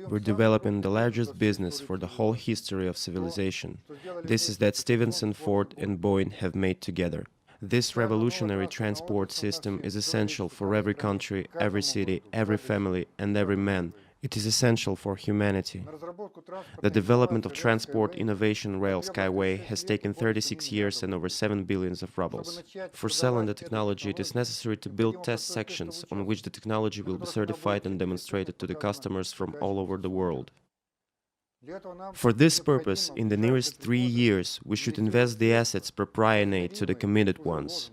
We're developing the largest business for the whole history of civilization. This is that Stevenson, Ford and Boeing have made together. This revolutionary transport system is essential for every country, every city, every family and every man. It is essential for humanity. The development of transport innovation rail SkyWay has taken 36 years and over 7 billions of rubles. For selling the technology, it is necessary to build test sections on which the technology will be certified and demonstrated to the customers from all over the world. For this purpose, in the nearest 3 years, we should invest the assets proportionate to the committed ones.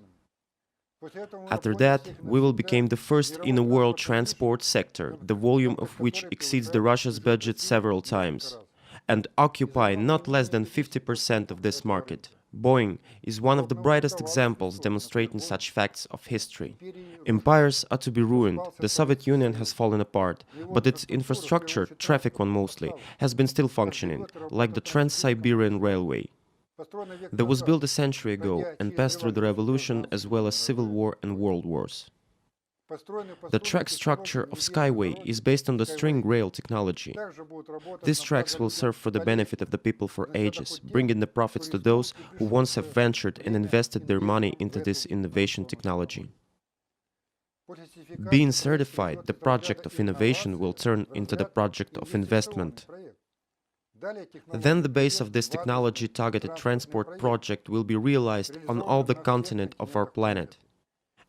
After that, we will become the first in the world transport sector, the volume of which exceeds the Russia's budget several times, and occupy not less than 50% of this market. Boeing is one of the brightest examples demonstrating such facts of history. Empires are to be ruined, the Soviet Union has fallen apart, but its infrastructure, traffic one mostly, has been still functioning, like the Trans-Siberian Railway. That was built a century ago and passed through the revolution as well as civil war and world wars. The track structure of SkyWay is based on the string rail technology. These tracks will serve for the benefit of the people for ages, bringing the profits to those who once have ventured and invested their money into this innovation technology. Being certified, the project of innovation will turn into the project of investment. Then the base of this technology-targeted transport project will be realized on all the continent of our planet.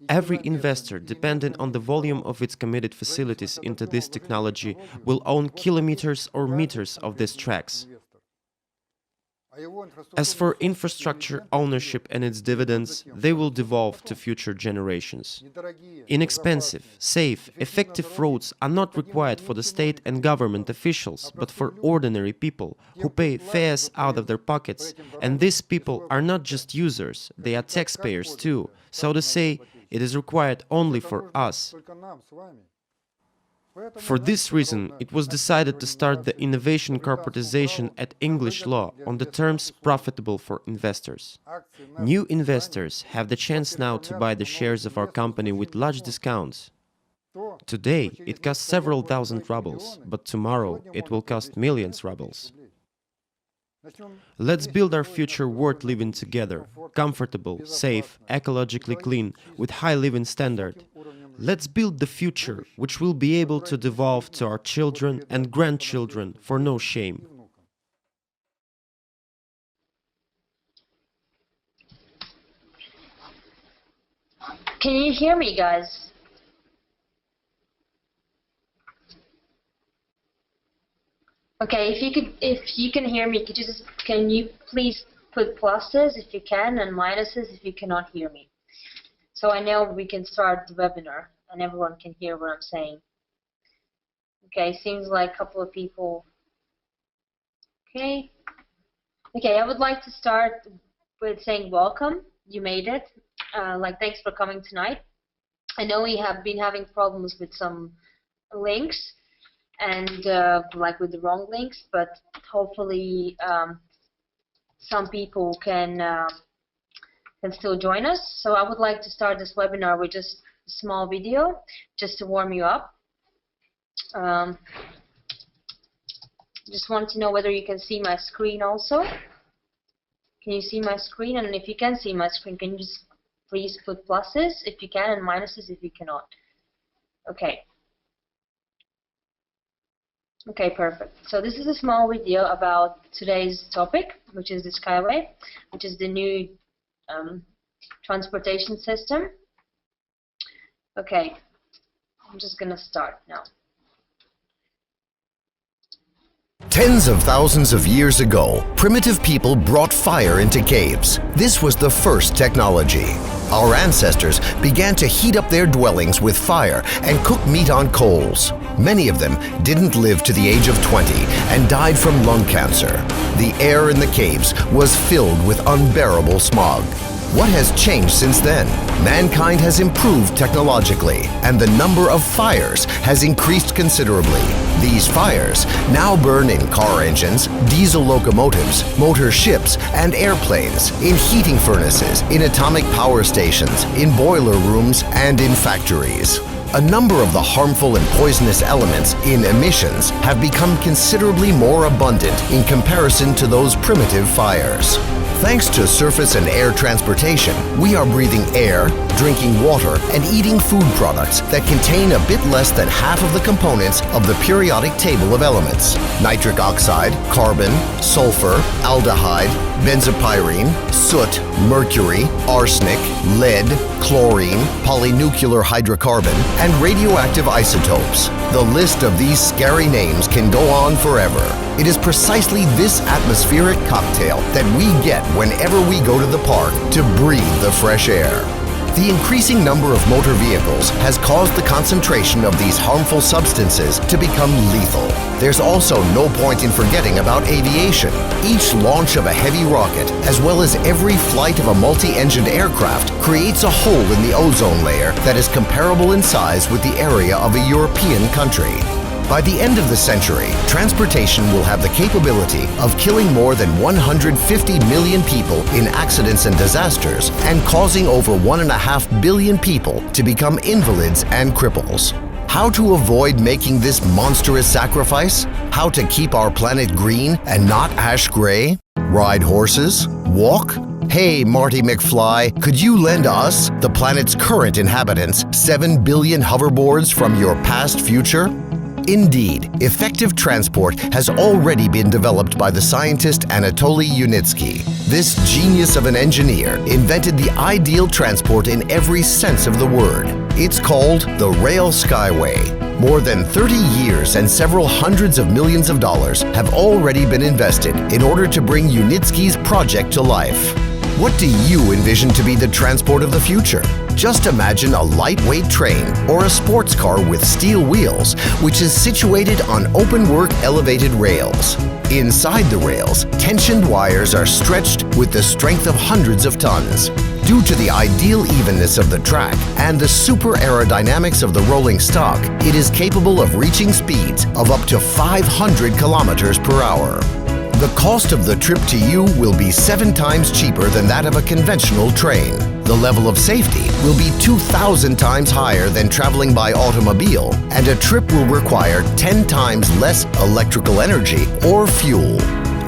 Every investor, depending on the volume of its committed facilities into this technology, will own kilometers or meters of these tracks. As for infrastructure ownership and its dividends, they will devolve to future generations. Inexpensive, safe, effective roads are not required for the state and government officials, but for ordinary people who pay fares out of their pockets. And these people are not just users, they are taxpayers too. So to say, it is required only for us. For this reason, it was decided to start the innovation corporatization at English law on the terms profitable for investors. New investors have the chance now to buy the shares of our company with large discounts. Today, it costs several thousand rubles, but tomorrow it will cost millions rubles. Let's build our future worth living together, comfortable, safe, ecologically clean, with high living standard. Let's build the future, which will be able to devolve to our children and grandchildren for no shame. Can you hear me, guys? Okay, if you can hear me, can you please put pluses if you can and minuses if you cannot hear me? So I know we can start the webinar and everyone can hear what I'm saying. Okay, seems like a couple of people. Okay, I would like to start with saying welcome. You made it. Thanks for coming tonight. I know we have been having problems with some links and with the wrong links, but hopefully some people can still join us. So I would like to start this webinar with just a small video, just to warm you up. Just want to know whether you can see my screen also. Can you see my screen? And if you can see my screen, can you just please put pluses if you can and minuses if you cannot? Okay. Okay, perfect. So this is a small video about today's topic, which is the SkyWay, which is the new transportation system. Okay, I'm just gonna start now. Tens of thousands of years ago, primitive people brought fire into caves. This was the first technology. Our ancestors began to heat up their dwellings with fire and cook meat on coals. Many of them didn't live to the age of 20 and died from lung cancer. The air in the caves was filled with unbearable smog. What has changed since then? Mankind has improved technologically, and the number of fires has increased considerably. These fires now burn in car engines, diesel locomotives, motor ships, and airplanes, in heating furnaces, in atomic power stations, in boiler rooms, and in factories. A number of the harmful and poisonous elements in emissions have become considerably more abundant in comparison to those primitive fires. Thanks to surface and air transportation, we are breathing air, drinking water, and eating food products that contain a bit less than half of the components of the periodic table of elements: nitric oxide, carbon, sulfur, aldehyde, benzopyrene, soot, mercury, arsenic, lead, chlorine, polynuclear hydrocarbon, and radioactive isotopes. The list of these scary names can go on forever. It is precisely this atmospheric cocktail that we get whenever we go to the park to breathe the fresh air. The increasing number of motor vehicles has caused the concentration of these harmful substances to become lethal. There's also no point in forgetting about aviation. Each launch of a heavy rocket, as well as every flight of a multi-engined aircraft, creates a hole in the ozone layer that is comparable in size with the area of a European country. By the end of the century, transportation will have the capability of killing more than 150 million people in accidents and disasters and causing over 1.5 billion people to become invalids and cripples. How to avoid making this monstrous sacrifice? How to keep our planet green and not ash gray? Ride horses? Walk? Hey, Marty McFly, could you lend us, the planet's current inhabitants, 7 billion hoverboards from your past future? Indeed, effective transport has already been developed by the scientist Anatoly Yunitsky. This genius of an engineer invented the ideal transport in every sense of the word. It's called the Rail Skyway. More than 30 years and several hundreds of millions of dollars have already been invested in order to bring Yunitsky's project to life. What do you envision to be the transport of the future? Just imagine a lightweight train or a sports car with steel wheels, which is situated on open-work elevated rails. Inside the rails, tensioned wires are stretched with the strength of hundreds of tons. Due to the ideal evenness of the track and the super aerodynamics of the rolling stock, it is capable of reaching speeds of up to 500 kilometers per hour. The cost of the trip to you will be 7 times cheaper than that of a conventional train. The level of safety will be 2,000 times higher than traveling by automobile, and a trip will require 10 times less electrical energy or fuel.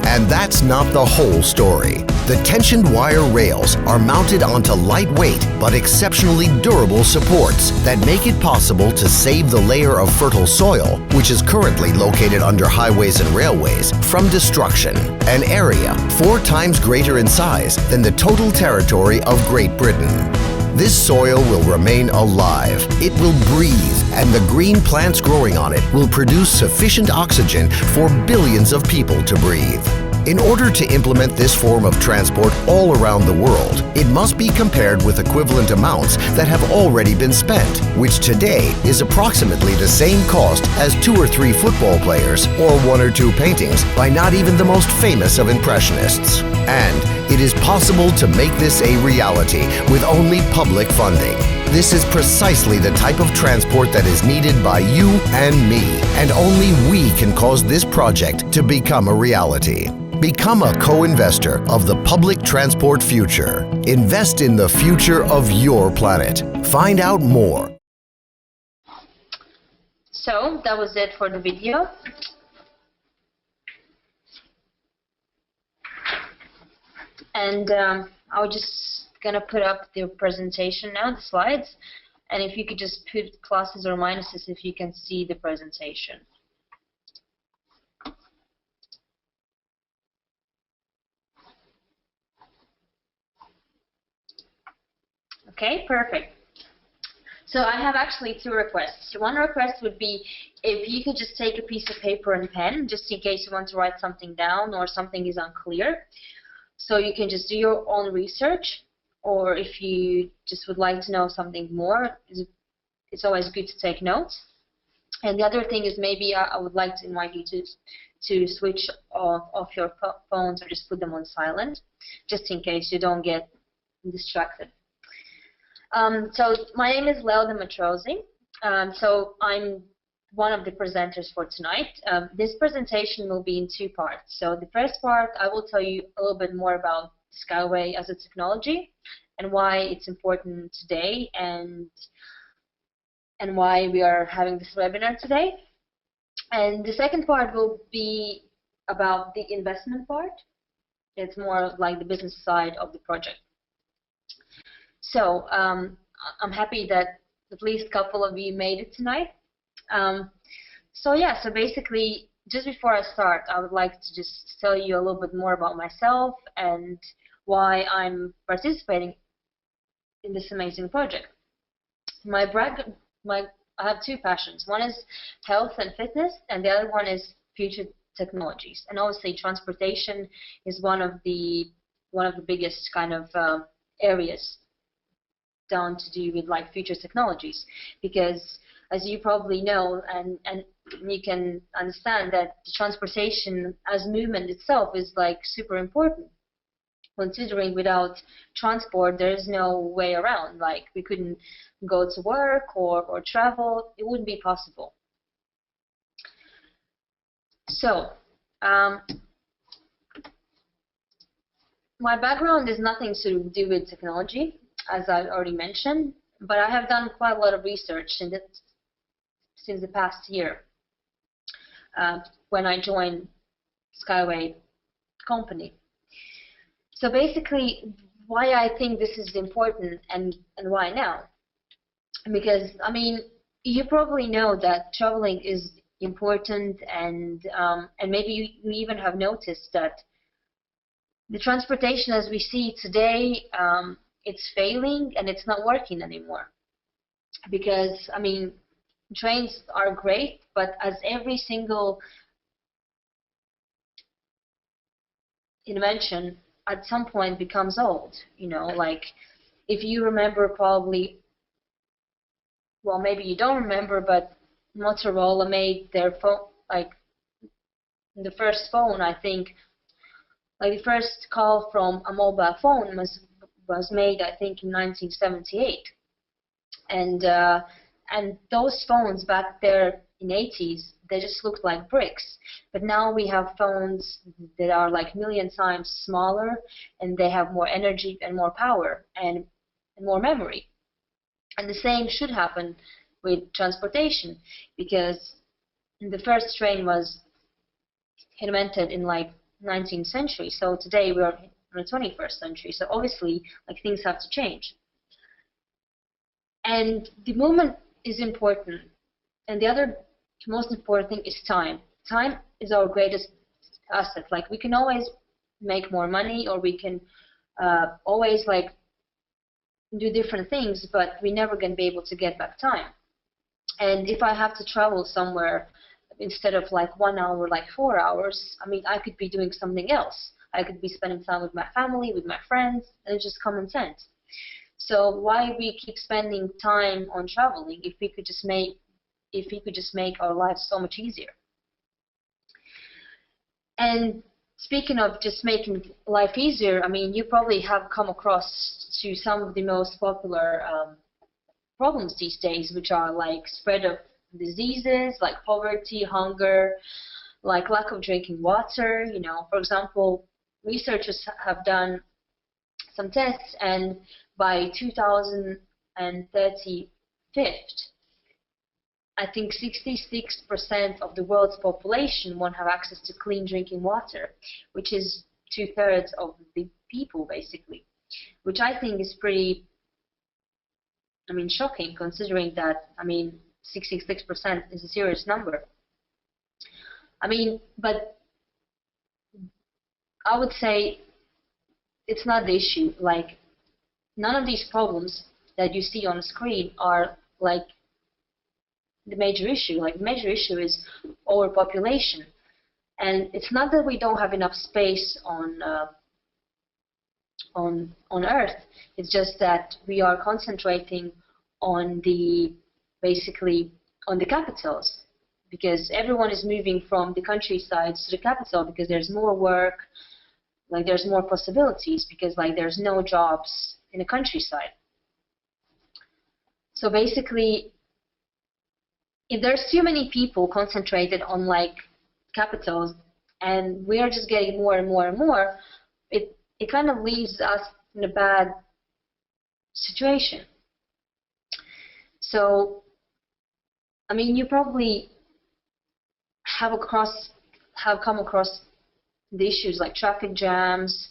And that's not the whole story. The tensioned wire rails are mounted onto lightweight but exceptionally durable supports that make it possible to save the layer of fertile soil, which is currently located under highways and railways, from destruction, an area 4 times greater in size than the total territory of Great Britain. This soil will remain alive, it will breathe, and the green plants growing on it will produce sufficient oxygen for billions of people to breathe. In order to implement this form of transport all around the world, it must be compared with equivalent amounts that have already been spent, which today is approximately the same cost as 2 or 3 football players or 1 or 2 paintings by not even the most famous of impressionists. And it is possible to make this a reality with only public funding. This is precisely the type of transport that is needed by you and me, and only we can cause this project to become a reality. Become a co-investor of the public transport future. Invest in the future of your planet. Find out more. So that was it for the video. And I was just gonna put up the presentation now, the slides, and if you could just put pluses or minuses if you can see the presentation. Okay, perfect. So I have actually 2 requests. One request would be if you could just take a piece of paper and pen, just in case you want to write something down or something is unclear. So you can just do your own research, or if you just would like to know something more, it's always good to take notes. And the other thing is maybe I would like to invite you to switch off your phones or just put them on silent, just in case you don't get distracted. So my name is Lelda Matrosi. So I'm one of the presenters for tonight. This presentation will be in 2 parts. So the first part, I will tell you a little bit more about SkyWay as a technology and why it's important today and and why we are having this webinar today. And the second part will be about the investment part. It's more like the business side of the project. So I'm happy that at least a couple of you made it tonight. So basically, just before I start, I would like to just tell you a little bit more about myself and why I'm participating in this amazing project. I have two passions. One is health and fitness, and the other one is future technologies. And obviously, transportation is one of the biggest kind of areas down to do with like future technologies, because as you probably know and you can understand that the transportation as movement itself is like super important, considering without transport there is no way around. Like we couldn't go to work or travel, it wouldn't be possible. So my background is nothing to do with technology, as I already mentioned, but I have done quite a lot of research since the past year when I joined SkyWay company. So basically, why I think this is important and why now? Because I mean, you probably know that traveling is important, and maybe you even have noticed that the transportation as we see today, it's failing and it's not working anymore. Because I mean, trains are great, but as every single invention at some point becomes old, you know, like if you remember probably, well, maybe you don't remember, but Motorola made their phone, like the first phone, I think, like the first call from a mobile phone was made, I think, in 1978. And those phones back there in 80s, they just looked like bricks. But now we have phones that are like a million times smaller, and they have more energy and more power and more memory. And the same should happen with transportation, because the first train was invented in like 19th century. So today we are in the 21st century. So obviously, like, things have to change. And the movement is important. And the other most important thing is time. Time is our greatest asset. Like, we can always make more money, or we can always like do different things, but we're never going to be able to get back time. And if I have to travel somewhere, instead of like 1 hour, like 4 hours, I mean, I could be doing something else. I could be spending time with my family, with my friends, and it's just common sense. So why we keep spending time on traveling if we could just make our lives so much easier? And speaking of just making life easier, I mean, you probably have come across to some of the most popular problems these days, which are like spread of diseases, like poverty, hunger, like lack of drinking water. You know, for example, researchers have done some tests, and by 2035, I think 66% of the world's population won't have access to clean drinking water, which is 2/3 of the people, basically, which I think is pretty, I mean, shocking, considering that, I mean, 66% is a serious number. I mean, but I would say it's not the issue. Like, none of these problems that you see on the screen are like the major issue. Like, the major issue is overpopulation. And it's not that we don't have enough space on Earth. It's just that we are concentrating on basically on the capitals, because everyone is moving from the countrysides to the capital because there's more work, like there's more possibilities, because like there's no jobs in the countryside. So basically, if there's too many people concentrated on like capitals, and we are just getting more and more and more, it kind of leaves us in a bad situation. So I mean, you probably have come across the issues like traffic jams,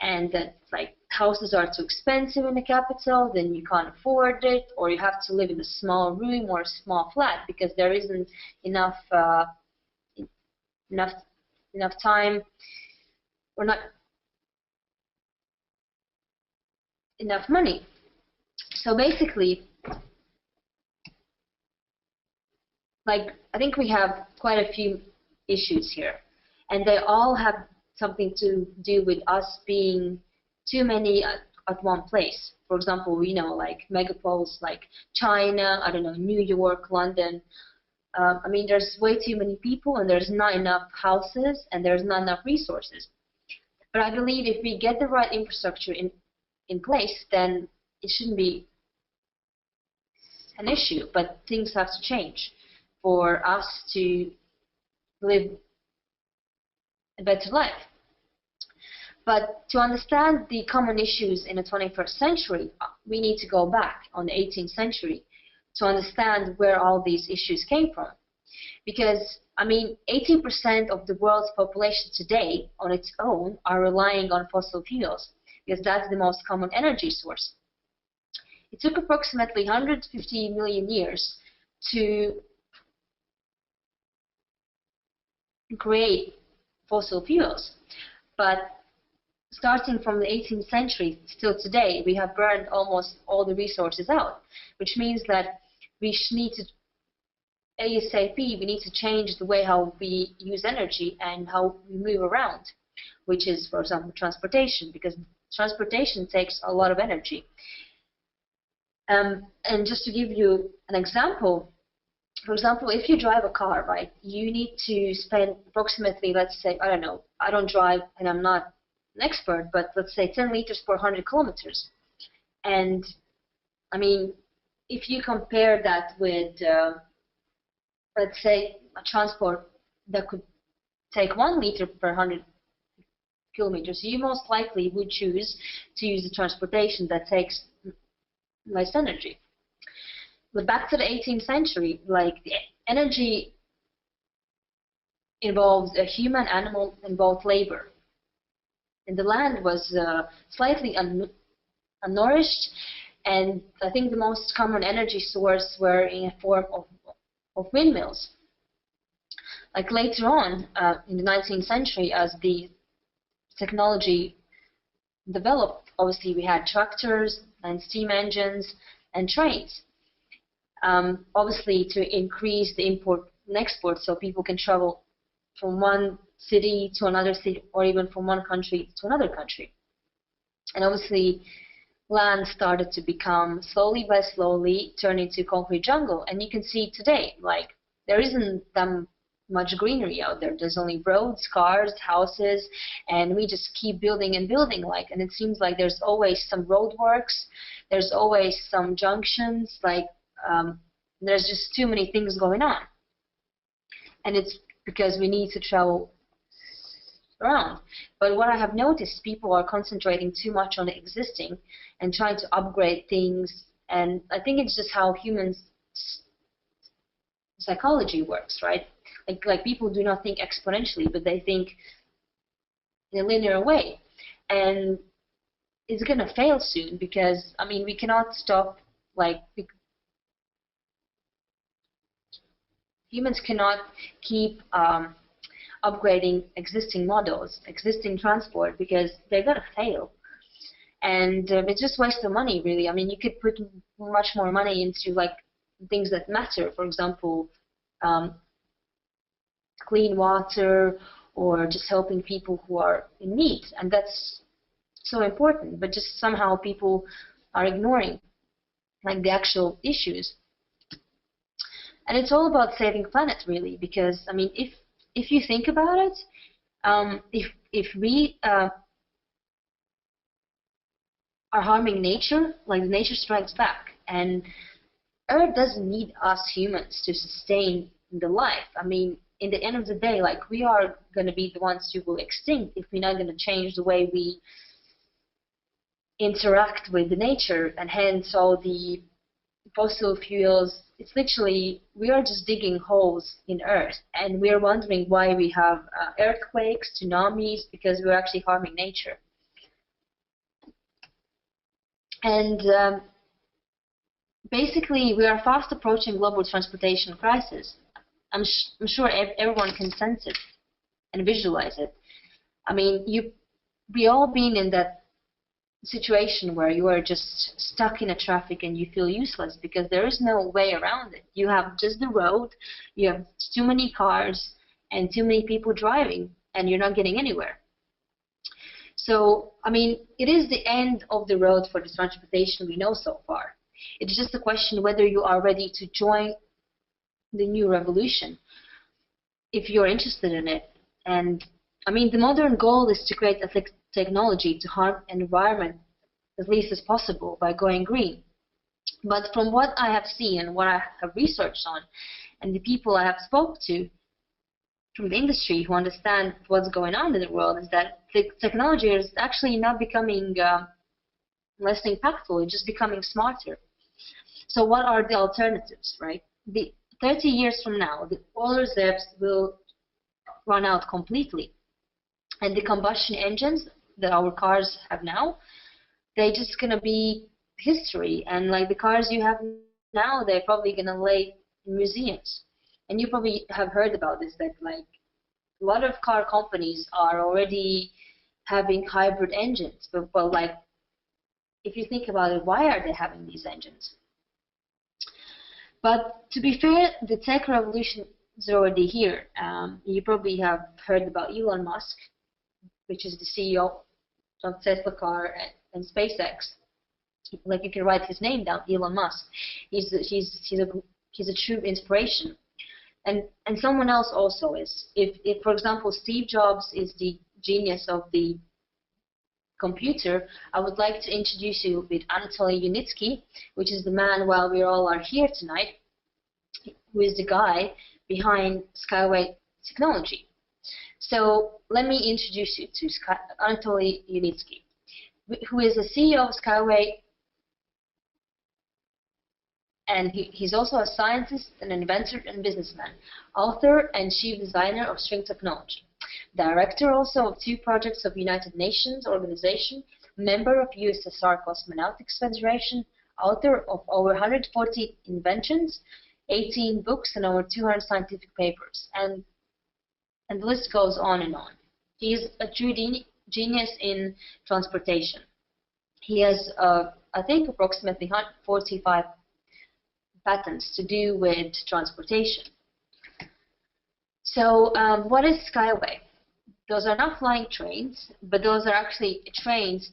and that like houses are too expensive in the capital, then you can't afford it, or you have to live in a small room or a small flat because there isn't enough enough enough time, or not enough money. So basically, like, I think we have quite a few issues here, and they all have something to do with us being too many at one place. For example, we know like megapoles like China, I don't know, New York, London. I mean, there's way too many people, and there's not enough houses, and there's not enough resources. But I believe if we get the right infrastructure in place, then it shouldn't be an issue. But things have to change for us to live a better life. But to understand the common issues in the 21st century, we need to go back on the 18th century to understand where all these issues came from. Because, I mean, 18% of the world's population today on its own are relying on fossil fuels, because that's the most common energy source. It took approximately 150 million years to create fossil fuels. But starting from the 18th century still today, we have burned almost all the resources out, which means that we need to, ASAP, we need to change the way how we use energy and how we move around, which is, for example, transportation, because transportation takes a lot of energy. And just to give you an example, for example, if you drive a car, right, you need to spend approximately, let's say, I don't know, I don't drive and I'm not an expert, but let's say 10 liters per 100 kilometers. And I mean, if you compare that with, let's say, a transport that could take 1 liter per 100 kilometers, you most likely would choose to use the transportation that takes less energy. But back to the 18th century, like, the energy involves a human, animal, and both labor. And the land was slightly unnourished, and I think the most common energy source were in a form of windmills. Like later on in the 19th century, as the technology developed, obviously we had tractors and steam engines and trains. Obviously to increase the import and export, so people can travel from one city to another city, or even from one country to another country. And obviously land started to become slowly by slowly turn into concrete jungle. And you can see today, like, there isn't that much greenery out there. There's only roads, cars, houses, and we just keep building and building, like, and it seems like there's always some roadworks, there's always some junctions, like, there's just too many things going on. And it's because we need to travel around. But what I have noticed, people are concentrating too much on the existing and trying to upgrade things, and I think it's just how humans psychology works, right? Like people do not think exponentially, but they think in a linear way, and it's gonna fail soon, because I mean, we cannot stop, like, humans cannot keep upgrading existing models, existing transport, because they're gonna fail, and it's just waste of money, really. I mean, you could put much more money into, like, things that matter, for example, clean water, or just helping people who are in need, and that's so important. But just somehow people are ignoring, like, the actual issues. And it's all about saving planet, really, because I mean, if you think about it, if we are harming nature, like, nature strikes back, and Earth doesn't need us humans to sustain the life. I mean, in the end of the day, like, we are going to be the ones who will extinct if we're not going to change the way we interact with the nature, and hence all the fossil fuels. It's literally, we are just digging holes in Earth, and we are wondering why we have earthquakes, tsunamis, because we're actually harming nature. And basically, we are fast approaching global transportation crisis. I'm sure everyone can sense it and visualize it. I mean, we all been in that situation where you are just stuck in a traffic and you feel useless because there is no way around it. You have just the road, you have too many cars and too many people driving, and you're not getting anywhere. So, I mean, it is the end of the road for the transportation we know so far. It's just a question whether you are ready to join the new revolution, if you're interested in it. And I mean, the modern goal is to create a technology to harm the environment as least as possible by going green. But from what I have seen and what I have researched on, and the people I have spoke to from the industry who understand what's going on in the world, is that the technology is actually not becoming less impactful, it's just becoming smarter. So what are the alternatives, right? 30 years from now, the oil reserves will run out completely. And the combustion engines that our cars have now, they're just going to be history. And like the cars you have now, they're probably going to lay in museums. And you probably have heard about this, that like a lot of car companies are already having hybrid engines. But like, if you think about it, why are they having these engines? But to be fair, the tech revolution is already here. You probably have heard about Elon Musk, which is the CEO of Tesla car and SpaceX. Like, you can write his name down, Elon Musk. He's a true inspiration. And someone else also is. If for example Steve Jobs is the genius of the computer, I would like to introduce you with Anatoly Yunitsky, which is the man, while we all are here tonight, who is the guy behind SkyWay Technology. So let me introduce you to Anatoly Yunitsky, who is the CEO of SkyWay, and he's also a scientist, an inventor, and businessman, author and chief designer of String Technology, director also of 2 projects of United Nations Organization, member of USSR Cosmonautics Federation, author of over 140 inventions, 18 books, and over 200 scientific papers, and the list goes on and on. He is a true genius in transportation. He has, I think, approximately 145 patents to do with transportation. So what is SkyWay? Those are not flying trains, but those are actually trains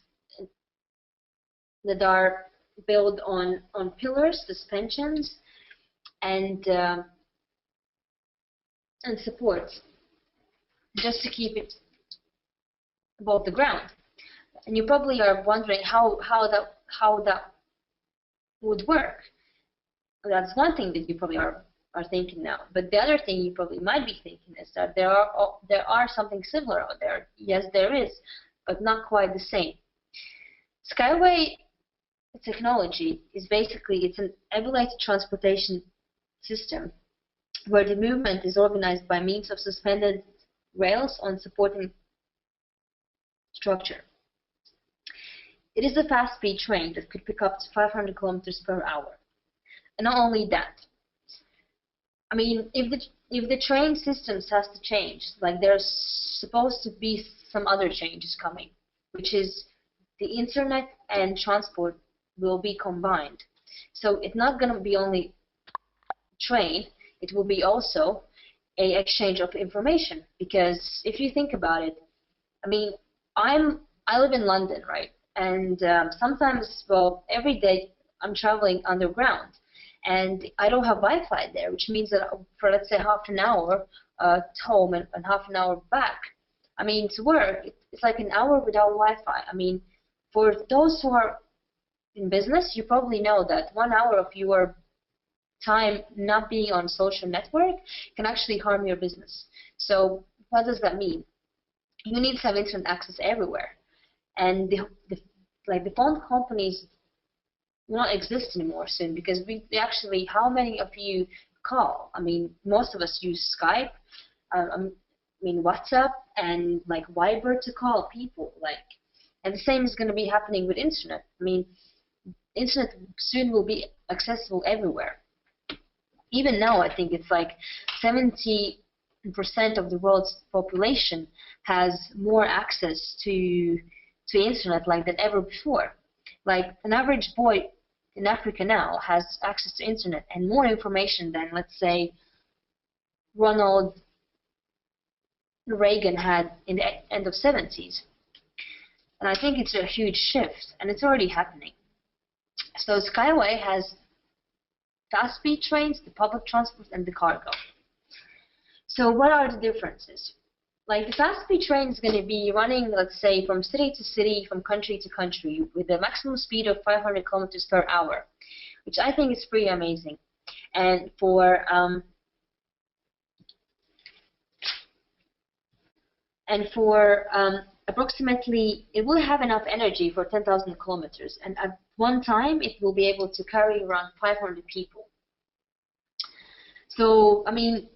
that are built on pillars, suspensions, and supports, just to keep it above the ground. And you probably are wondering how that would work. That's one thing that you probably are thinking now. But the other thing you probably might be thinking is that there are something similar out there. Yes, there is, but not quite the same. SkyWay Technology is basically, it's an elevated transportation system where the movement is organized by means of suspended rails on supporting structure. It is a fast-speed train that could pick up to 500 kilometers per hour. And not only that, I mean, if the train systems has to change, like there's supposed to be some other changes coming, which is the internet and transport will be combined. So it's not going to be only train, it will be also a exchange of information. Because if you think about it, I mean, I live in London, right? And sometimes, well, every day I'm traveling underground, and I don't have Wi-Fi there, which means that for, let's say, half an hour home and half an hour back, I mean, to work, it's like an hour without Wi-Fi. I mean, for those who are in business, you probably know that 1 hour of your time not being on social network can actually harm your business. So what does that mean? You need to have internet access everywhere. And the phone companies will not exist anymore soon, because we actually, how many of you call? I mean, most of us use Skype, I mean WhatsApp and like Viber to call people, like, and the same is going to be happening with internet. I mean, internet soon will be accessible everywhere. Even now, I think it's like 70% of the world's population has more access to internet like than ever before. Like an average boy in Africa now has access to internet and more information than, let's say, Ronald Reagan had in the end of 70s. And I think it's a huge shift, and it's already happening. So SkyWay has fast-speed trains, the public transport, and the cargo. So what are the differences? Like the fast-speed train is going to be running, let's say, from city to city, from country to country, with a maximum speed of 500 kilometers per hour, which I think is pretty amazing. And for approximately, it will have enough energy for 10,000 kilometers, and at one time it will be able to carry around 500 people. So, I mean,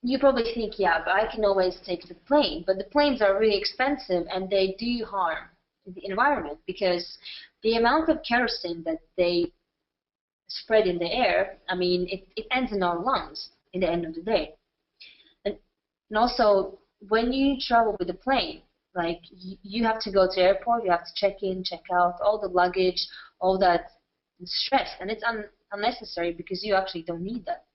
you probably think, yeah, but I can always take the plane, but the planes are really expensive and they do harm the environment, because the amount of kerosene that they spread in the air, I mean, it ends in our lungs in the end of the day. And also, when you travel with a plane, like you have to go to the airport, you have to check in, check out, all the luggage, all that stress, and it's unnecessary, because you actually don't need that.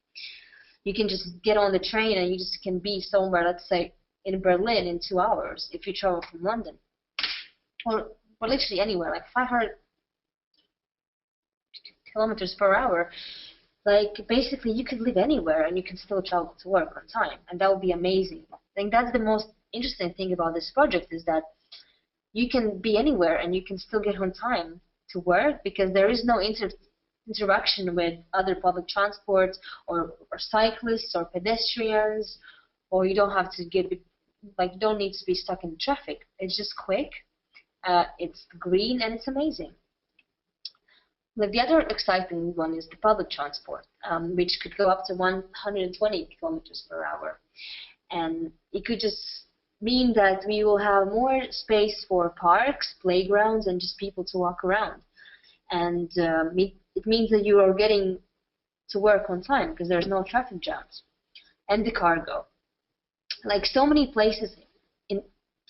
You can just get on the train and you just can be somewhere, let's say in Berlin in 2 hours if you travel from London, or literally anywhere, like 500 kilometers per hour. Like basically you could live anywhere and you can still travel to work on time, and that would be amazing. I think that's the most interesting thing about this project, is that you can be anywhere and you can still get on time to work, because there is no interaction with other public transport or cyclists or pedestrians, or you don't have to get, like, you don't need to be stuck in traffic. It's just quick, it's green, and it's amazing. Like the other exciting one is the public transport, which could go up to 120 kilometers per hour. And it could just mean that we will have more space for parks, playgrounds, and just people to walk around. And it means that you are getting to work on time, because there's no traffic jams. And the cargo. Like so many places in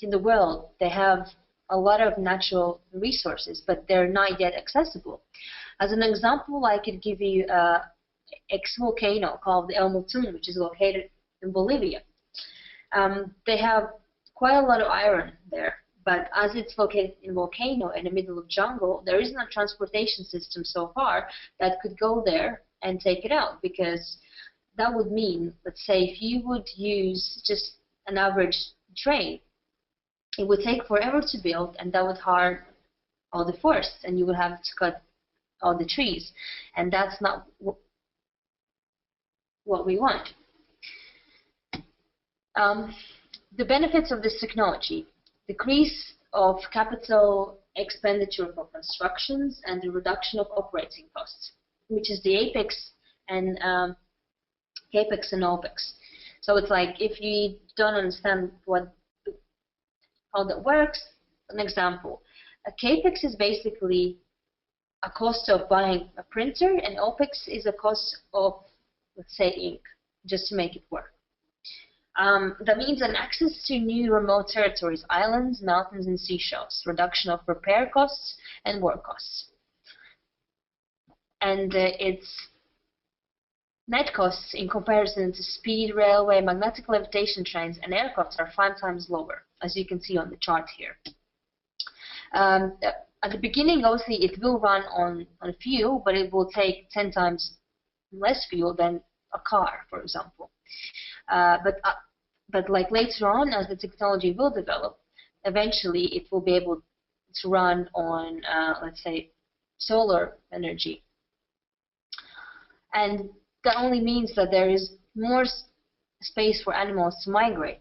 the world, they have a lot of natural resources, but they're not yet accessible. As an example, I could give you an ex-volcano called El Montun, which is located in Bolivia. They have quite a lot of iron there, but as it's located in a volcano in the middle of jungle, there isn't a transportation system so far that could go there and take it out, because that would mean, let's say, if you would use just an average train, it would take forever to build, and that would harm all the forests, and you would have to cut all the trees, and that's not what we want. The benefits of this technology: decrease of capital expenditure for constructions and the reduction of operating costs, which is the apex and capex and opex. So it's like, if you don't understand how that works, an example: a capex is basically a cost of buying a printer, and opex is a cost of, let's say, ink, just to make it work. That means an access to new remote territories, islands, mountains, and seashells, reduction of repair costs and work costs. And its net costs in comparison to speed railway, magnetic levitation trains, and aircrafts are 5 times lower, as you can see on the chart here. At the beginning, obviously, it will run on fuel, but it will take 10 times less fuel than a car, for example. But like later on, as the technology will develop, eventually it will be able to run on, let's say, solar energy. And that only means that there is more space for animals to migrate.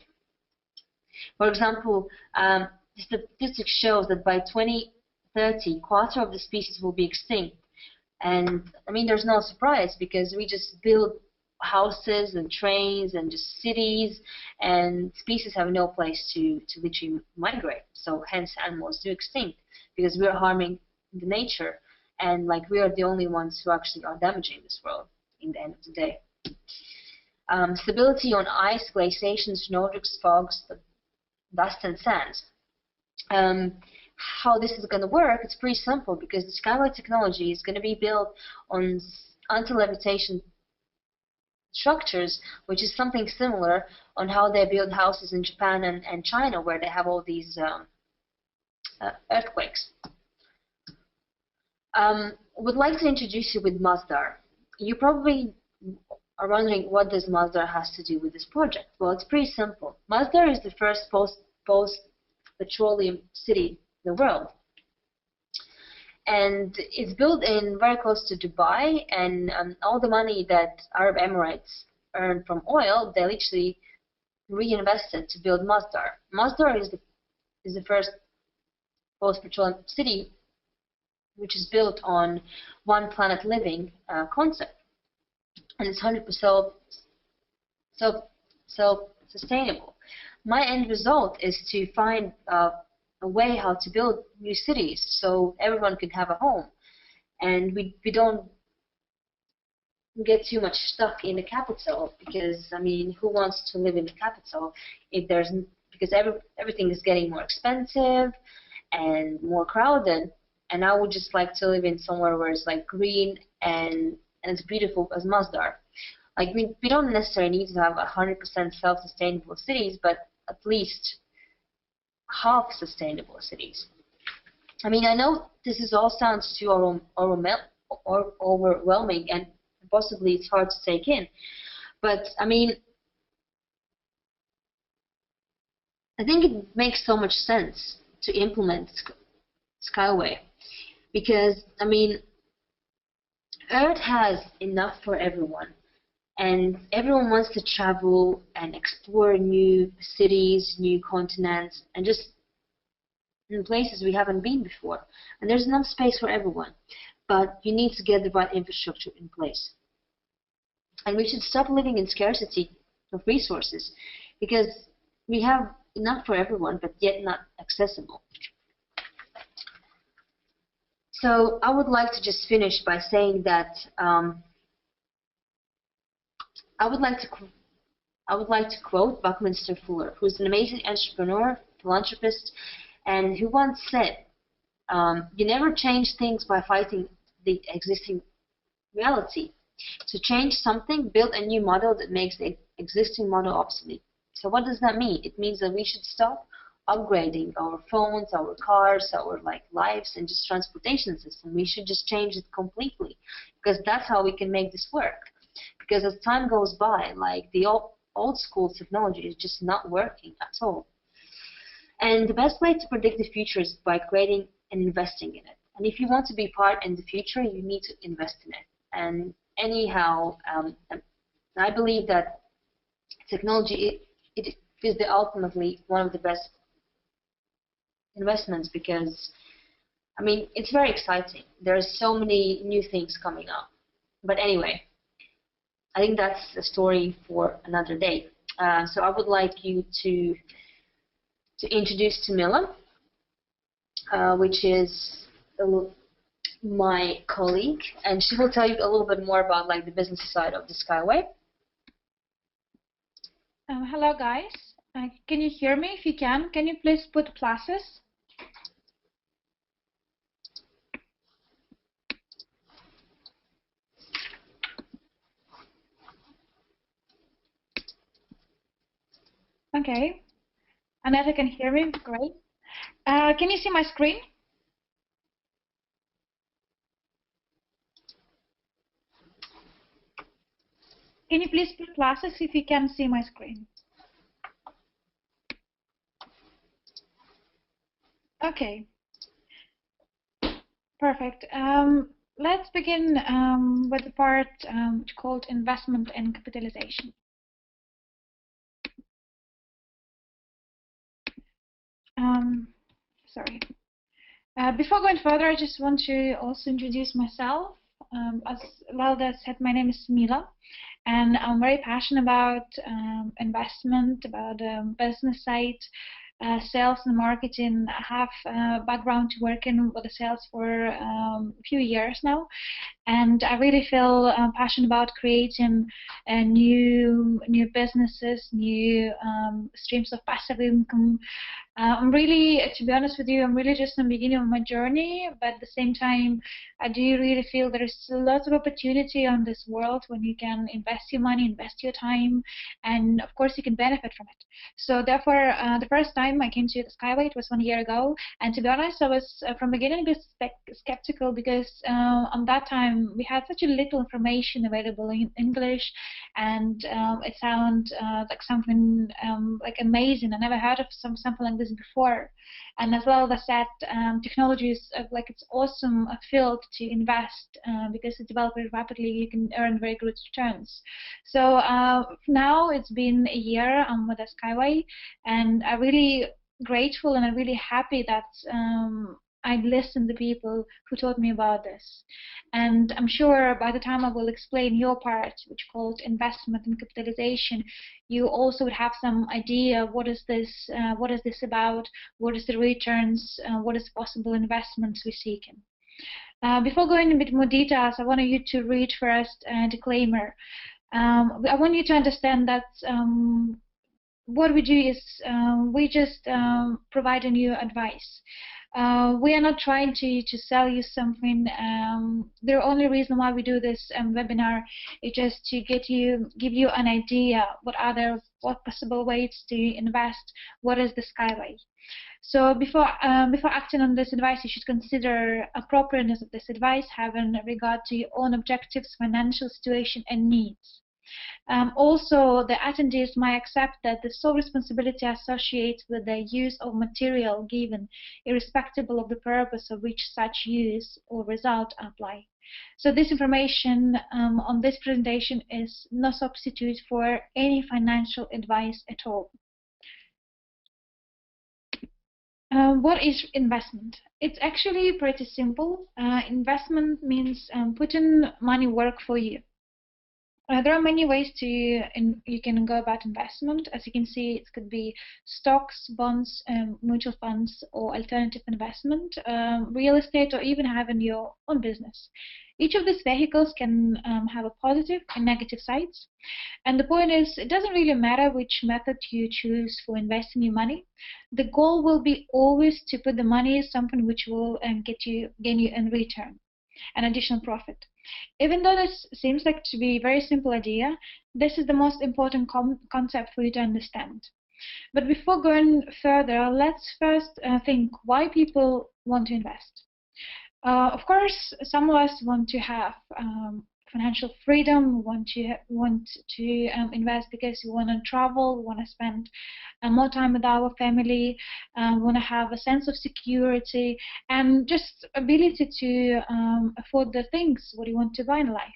For example, the statistics shows that by 2030, 1/4 of the species will be extinct, And I mean, there's no surprise because we just build houses and trains and just cities, and species have no place to literally migrate. So hence animals do extinct because we are harming the nature, and like we are the only ones who actually are damaging this world in the end of the day. Stability on ice, glaciations, Nordics, fogs, dust and sands. How this is going to work, it's pretty simple because the SkyWay technology is going to be built on anti-levitation structures, which is something similar on how they build houses in Japan and China, where they have all these earthquakes. Would like to introduce you with Masdar. You probably are wondering what does Masdar has to do with this project. Well, it's pretty simple. Masdar is the first post-petroleum city in the world. And it's built in very close to Dubai, and all the money that Arab Emirates earn from oil, they literally reinvested to build Masdar. Masdar is the first post-petroleum city which is built on one planet living concept, and it's 100% self-sustainable. My end result is to find a way how to build new cities so everyone can have a home, and we don't get too much stuck in the capital, because I mean, who wants to live in the capital if there's, because everything is getting more expensive and more crowded, and I would just like to live in somewhere where it's like green and as beautiful as Masdar. Like we don't necessarily need to have 100% self-sustainable cities, but at least half sustainable cities. I mean, I know this is all sounds too overwhelming, and possibly it's hard to take in, but I mean, I think it makes so much sense to implement SkyWay, because I mean, Earth has enough for everyone, and everyone wants to travel and explore new cities, new continents, and just in places we haven't been before. And there's enough space for everyone, but you need to get the right infrastructure in place. And we should stop living in scarcity of resources, because we have enough for everyone, but yet not accessible. So I would like to just finish by saying that I would like to quote Buckminster Fuller, who's an amazing entrepreneur, philanthropist, and who once said, "You never change things by fighting the existing reality. To change something, build a new model that makes the existing model obsolete." So what does that mean? It means that we should stop upgrading our phones, our cars, our lives, and just transportation system. We should just change it completely, because that's how we can make this work. Because as time goes by, like the old school technology is just not working at all. And the best way to predict the future is by creating and investing in it. And if you want to be part in the future, you need to invest in it. And anyhow, I believe that technology it is ultimately one of the best investments, because I mean, it's very exciting. There's so many new things coming up. But anyway, I think that's a story for another day. So I would like you to introduce Tamila, which is my colleague, and she will tell you a little bit more about like the business side of the SkyWay. Hello guys, can you hear me? If you can you please put pluses? Okay, Aneta can hear me, great. Can you see my screen? Can you please put pluses if you can see my screen? Okay, perfect. Let's begin with the part called investment and capitalization. Sorry. Before going further, I just want to also introduce myself. as Lalda said, my name is Mila, and I'm very passionate about investment, about business side, sales and marketing. I have a background to working with the sales for a few years now, and I really feel passionate about creating new businesses, new streams of passive income. I'm really, to be honest with you, I'm really just in the beginning of my journey, but at the same time, I do really feel there is lots of opportunity on this world when you can invest your money, invest your time, and of course you can benefit from it. So therefore, the first time I came to the SkyWay, it was 1 year ago, and to be honest, I was from the beginning a bit skeptical because on that time we had such a little information available in English, and it sounded like something like amazing. I never heard of something like this before, and as well as that, technology is like it's awesome field to invest because it's developed very rapidly. You can earn very good returns. So now it's been a year with the SkyWay, and I'm really grateful and I'm really happy that I listened to people who taught me about this. And I'm sure by the time I will explain your part, which called investment and capitalization, you also would have some idea what is this about, what is the returns, what is possible investments we're seeking. Before going in a bit more details, I want you to read first a disclaimer. I want you to understand that what we do is we just providing you advice. We are not trying to sell you something. The only reason why we do this webinar is just to give you an idea what possible ways to invest, what is the SkyWay. So before acting on this advice, you should consider appropriateness of this advice, having regard to your own objectives, financial situation, and needs. Also, the attendees might accept that the sole responsibility associated with the use of material given, irrespective of the purpose of which such use or result apply. So this information on this presentation is no substitute for any financial advice at all. What is investment? It's actually pretty simple. Investment means putting money work for you. There are many ways you can go about investment. As you can see, it could be stocks, bonds, mutual funds, or alternative investment, real estate, or even having your own business. Each of these vehicles can have a positive and negative sides. And the point is, it doesn't really matter which method you choose for investing your money. The goal will be always to put the money in something which will gain you in return an additional profit. Even though this seems like to be a very simple idea, this is the most important concept for you to understand. But before going further, let's first think why people want to invest. Of course, some of us want to have financial freedom, want to invest because we want to travel, we want to spend more time with our family, want to have a sense of security, and just ability to afford the things what you want to buy in life.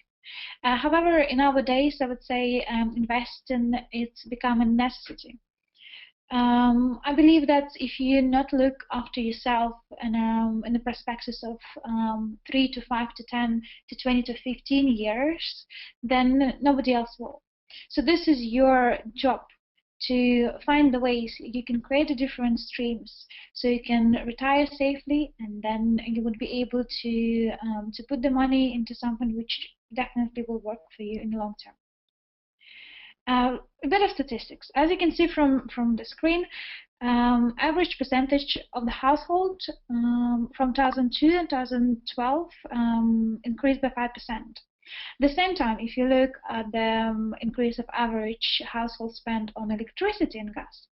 However, in our days, I would say investing it's become a necessity. I believe that if you not look after yourself and in the perspectives of 3 to 5 to 10 to 20 to 15 years, then nobody else will. So this is your job, to find the ways you can create the different streams so you can retire safely, and then you would be able to put the money into something which definitely will work for you in the long term. A bit of statistics. As you can see from the screen, average percentage of the household from 2002 and 2012 increased by 5%. At the same time, if you look at the increase of average household spend on electricity and gas,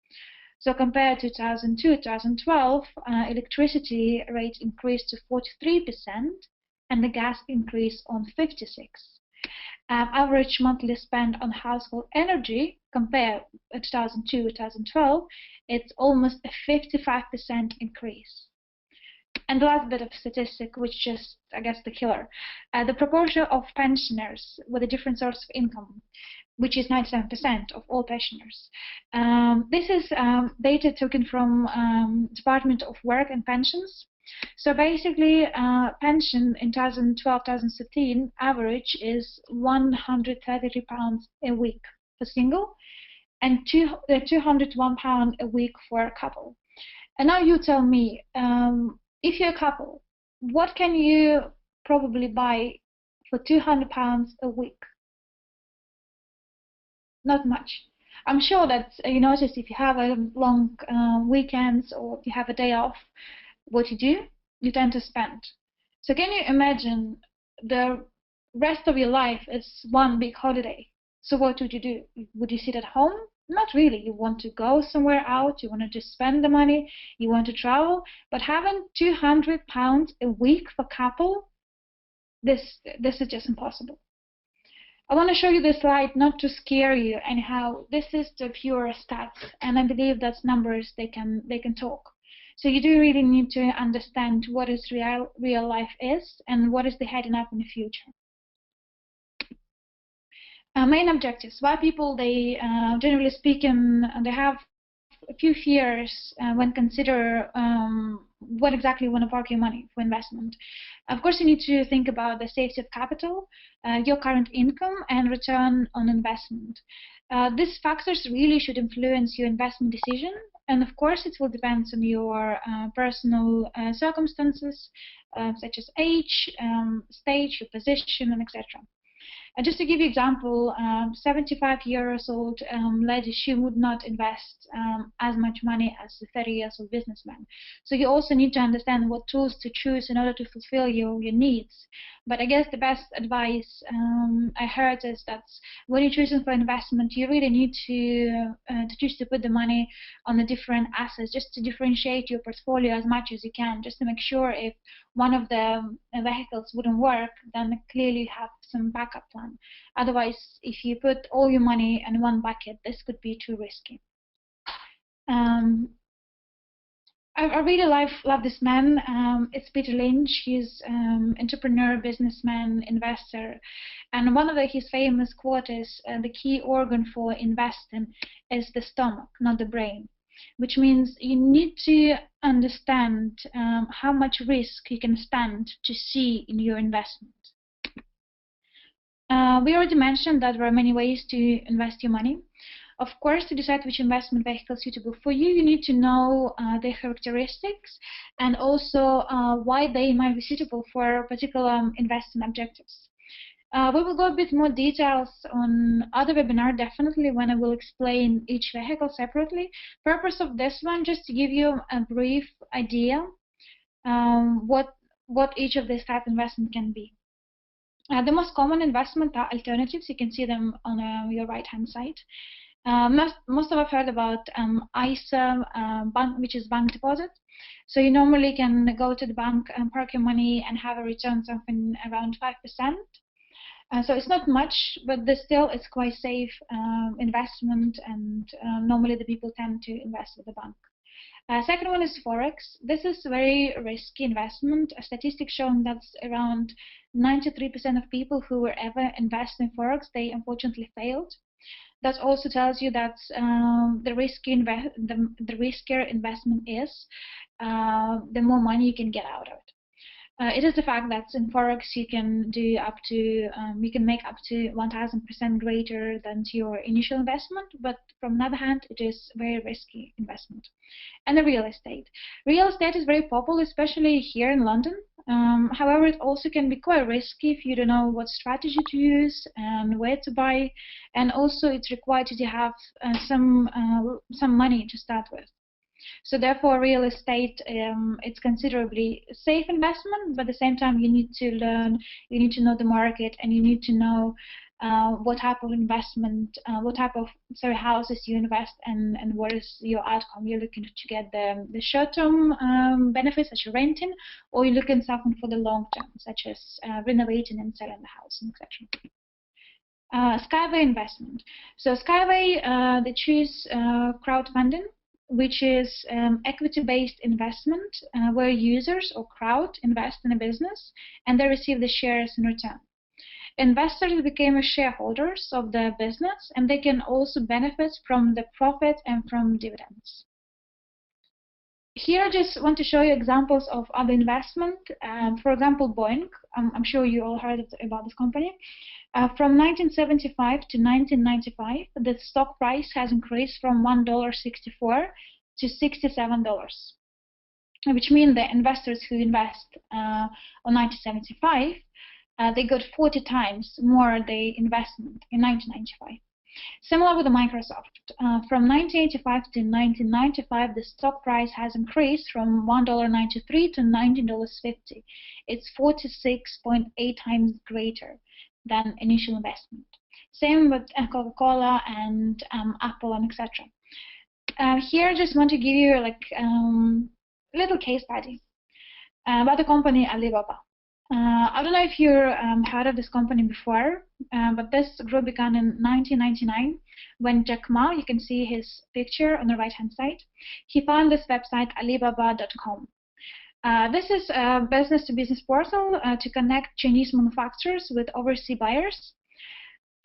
so compared to 2002 2012, electricity rate increased to 43% and the gas increased on 56%. Average monthly spend on household energy compared to 2002 2012, it's almost a 55% increase. And the last bit of statistic, which is, I guess, the killer, the proportion of pensioners with a different source of income, which is 97% of all pensioners. This is data taken from Department of Work and Pensions, So basically, pension in 2012-2013 average is £133 a week for single, and £201 a week for a couple. And now you tell me, if you're a couple, what can you probably buy for £200 a week? Not much. I'm sure that you notice if you have a long weekends or if you have a day off, what you do, you tend to spend. So can you imagine the rest of your life is one big holiday? So what would you do? Would you sit at home? Not really. You want to go somewhere out, you want to just spend the money, you want to travel, but having £200 a week for couple, this is just impossible. I want to show you this slide not to scare you. Anyhow, this is the pure stats, and I believe that's numbers they can talk. So you do really need to understand what is real life is and what is the heading up in the future. Main objectives. Why people, they generally speaking, they have a few fears when consider what exactly you want to park your money for investment. Of course, you need to think about the safety of capital, your current income, and return on investment. These factors really should influence your investment decision, and of course, it will depend on your personal circumstances, such as age, stage, your position, and etc. Just to give you an example, 75-year-old lady, she would not invest as much money as a 30-year-old businessman. So you also need to understand what tools to choose in order to fulfill your needs. But I guess the best advice I heard is that when you're choosing for investment, you really need to choose to put the money on the different assets, just to differentiate your portfolio as much as you can, just to make sure if one of the vehicles wouldn't work, then clearly you have some backup plan. Otherwise, if you put all your money in one bucket, this could be too risky. I really love this man. It's Peter Lynch. He's entrepreneur, businessman, investor, and one of his famous quotes is, "The key organ for investing is the stomach, not the brain." Which means you need to understand how much risk you can stand to see in your investment. We already mentioned that there are many ways to invest your money. Of course, to decide which investment vehicle is suitable for you, you need to know their characteristics and also why they might be suitable for particular investment objectives. We will go a bit more details on other webinar, definitely, when I will explain each vehicle separately. Purpose of this one, just to give you a brief idea what each of these type of investment can be. The most common investment are alternatives. You can see them on your right-hand side. Most of us heard about ISA, bank, which is bank deposit. So you normally can go to the bank and park your money and have a return something around 5%. So it's not much, but still it's quite safe investment, and normally the people tend to invest with the bank. Second one is Forex. This is a very risky investment. Statistics showing that around 93% of people who were ever invest in Forex, they unfortunately failed. That also tells you that the riskier investment is, the more money you can get out of it. It is the fact that in Forex you can do up to you can make up to 1,000% greater than your initial investment, but from the other hand, it is very risky investment. And the real estate. Real estate is very popular, especially here in London. However, it also can be quite risky if you don't know what strategy to use and where to buy, and also it's required to have some money to start with. So therefore, real estate, it's considerably safe investment, but at the same time, you need to learn, you need to know the market, and you need to know what type of investment, what type of houses you invest, and what is your outcome. You're looking to get the short-term benefits, such as renting, or you're looking something for the long-term, such as renovating and selling the house, etc. SkyWay investment. So SkyWay, they choose crowdfunding, which is equity-based investment where users or crowd invest in a business and they receive the shares in return. Investors became shareholders of the business, and they can also benefit from the profit and from dividends. Here I just want to show you examples of other investment. For example, Boeing. I'm sure you all heard about this company. From 1975 to 1995, the stock price has increased from $1.64 to $67, which means the investors who invest on 1975, they got 40 times more the investment in 1995. Similar with the Microsoft, from 1985 to 1995, the stock price has increased from $1.93 to $19.50. It's 46.8 times greater than initial investment. Same with Coca-Cola and Apple and etc. Here, I just want to give you like a little case study about the company Alibaba. I don't know if you heard of this company before, but this group began in 1999 when Jack Ma, you can see his picture on the right-hand side, he found this website Alibaba.com. This is a business-to-business portal to connect Chinese manufacturers with overseas buyers.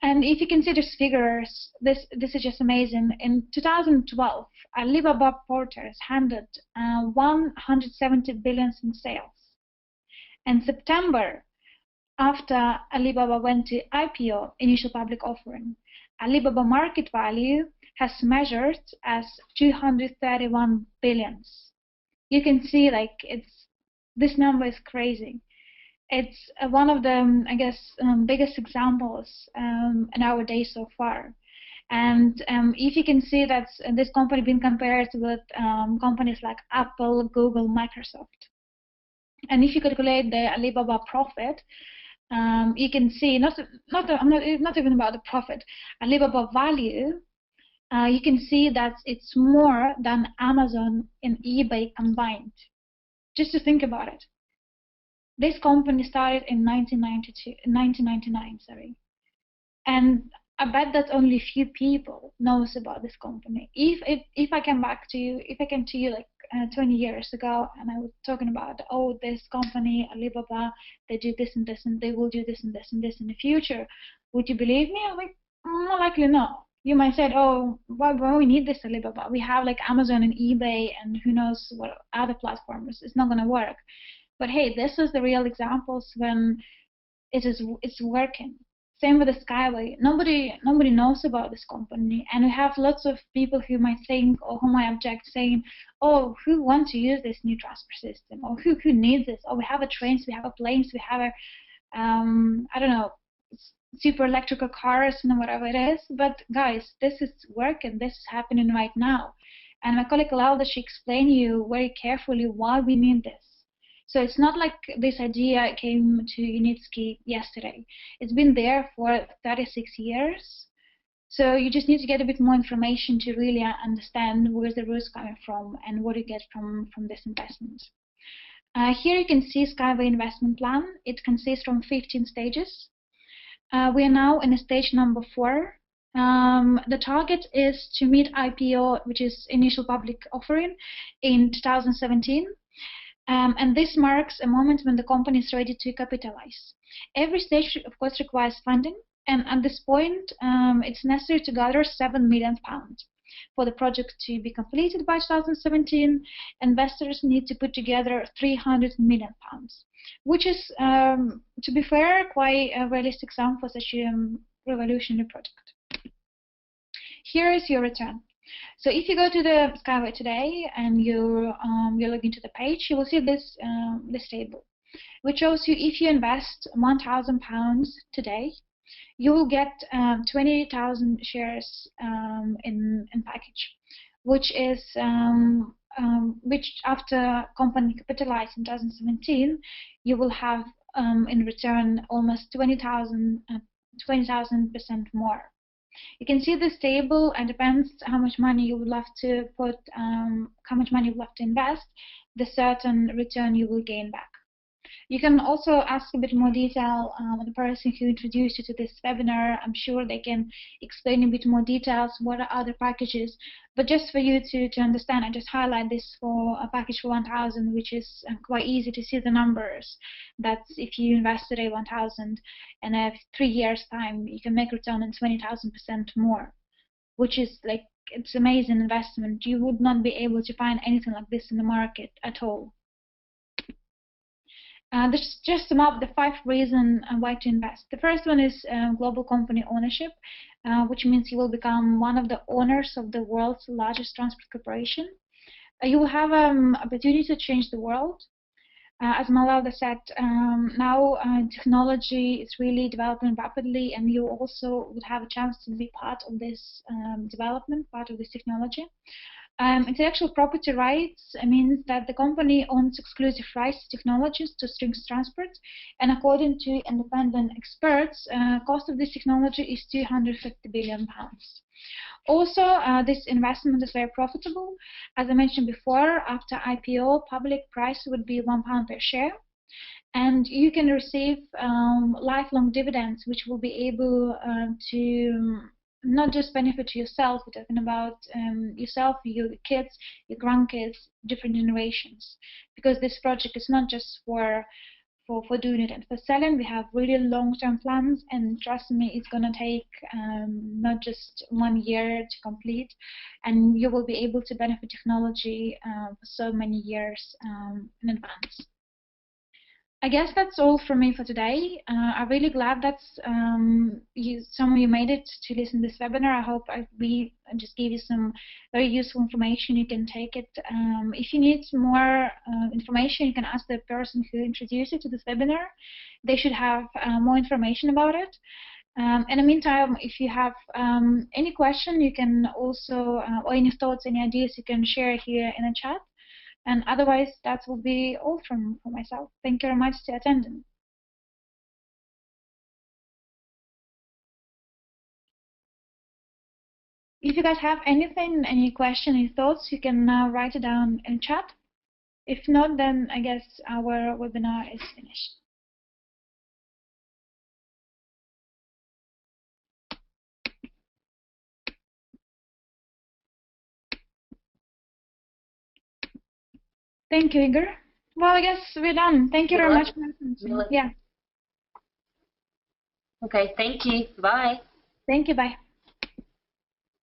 And if you can see these figures, this is just amazing. In 2012, Alibaba porters handled 170 billion in sales. In September, after Alibaba went to IPO, initial public offering, Alibaba market value has measured as 231 billion. You can see like this number is crazy. It's one of the, I guess, biggest examples in our days so far. And if you can see that this company been compared with companies like Apple, Google, Microsoft. And if you calculate the Alibaba profit, you can see not even about the profit, Alibaba value. You can see that it's more than Amazon and eBay combined. Just to think about it. This company started in 1999, sorry, and I bet that only few people knows about this company. If I came back to you, if I came to you like 20 years ago and I was talking about, oh, this company Alibaba, they do this and this and they will do this and this and this in the future, would you believe me? I'm like, more likely no. You might say, oh, why we need this Alibaba? We have like Amazon and eBay and who knows what other platforms. It's not going to work. But hey, this is the real examples when it's working. Same with the SkyWay. Nobody knows about this company, and we have lots of people who might think or who might object, saying, "Oh, who wants to use this new transport system? Or who needs this? Oh, we have a trains, we have a planes, we have a I don't know, super electrical cars and whatever it is." But guys, this is working. This is happening right now, and my colleague Lauda, she explained you very carefully why we need this. So it's not like this idea came to Unitsky yesterday. It's been there for 36 years. So you just need to get a bit more information to really understand where the roots coming from and what you get from this investment. Here you can see SkyWay investment plan. It consists from 15 stages. We are now in stage number 4. The target is to meet IPO, which is initial public offering, in 2017. And this marks a moment when the company is ready to capitalize. Every stage, of course, requires funding, and at this point, it's necessary to gather £7 million. For the project to be completed by 2017, investors need to put together £300 million, which is, to be fair, quite a realistic sum for such a revolutionary project. Here is your return. So if you go to the SkyWay today and you log into the page, you will see this table, which shows you if you invest £1,000 today, you will get 20,000 shares in package, which is which after company capitalized in 2017, you will have in return almost 20,000% more. You can see this table, and depends how much money you would love to put, how much money you would love to invest, the certain return you will gain back. You can also ask a bit more detail on the person who introduced you to this webinar. I'm sure they can explain a bit more details, what are other packages. But just for you to understand, I just highlight this for a package for 1,000, which is quite easy to see the numbers. That's if you invest today 1,000, and in 3 years' time, you can make return on 20,000% more, which is like it's amazing investment. You would not be able to find anything like this in the market at all. This is just sum up the 5 reasons why to invest. The first one is global company ownership, which means you will become one of the owners of the world's largest transport corporation. You will have opportunity to change the world. As Malala said, now technology is really developing rapidly, and you also would have a chance to be part of this development, part of this technology. Intellectual property rights means that the company owns exclusive rights to technologies to strings transport, and according to independent experts, cost of this technology is £250 billion. Also, this investment is very profitable. As I mentioned before, after IPO, public price would be £1 per share, and you can receive lifelong dividends, which will be able to not just benefit yourself, we're talking about yourself, your kids, your grandkids, different generations. Because this project is not just for doing it and for selling. We have really long-term plans, and trust me, it's going to take not just 1 year to complete, and you will be able to benefit technology for so many years in advance. I guess that's all from me for today. I'm really glad that some of you made it to listen to this webinar. I hope we just gave you some very useful information. You can take it. If you need more information, you can ask the person who introduced you to this webinar. They should have more information about it. In the meantime, if you have any question, you can also, or any thoughts, any ideas, you can share here in the chat. And otherwise, that will be all from myself. Thank you very much for attending. If you guys have anything, any question, any thoughts, you can now write it down in chat. If not, then I guess our webinar is finished. Thank you, Igor. Well, I guess we're done. Thank you very much for listening. Yeah. Okay, thank you. Bye. Thank you. Bye.